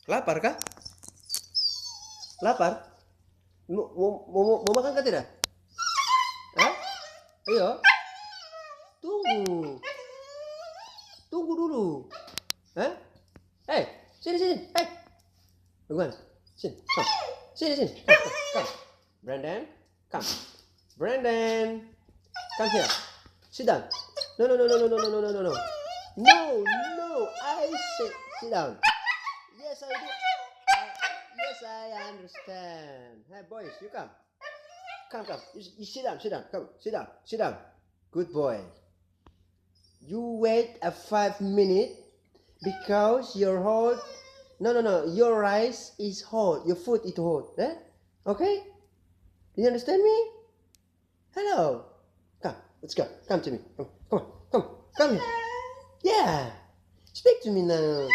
Lapar kah? Lapar? Mau makan kah tidak? Hah? Ayo. Tunggu. Tunggu dulu. Hah? Sini. Tungguan. Sini. Come. Sini. Come. Brandon. Come. Brandon. Come here. Sit down. No. No. I said sit down. Yes, I do. Yes, I understand. Hey, boys, you come. Come. You sit down. Come, sit down. Good boy. You wait 5 minutes because your hot. No. Your rice is hot. Your food is hot. Eh? Okay? Do you understand me? Hello. Come. Let's go. Come to me. Come here. Yeah. Speak to me now.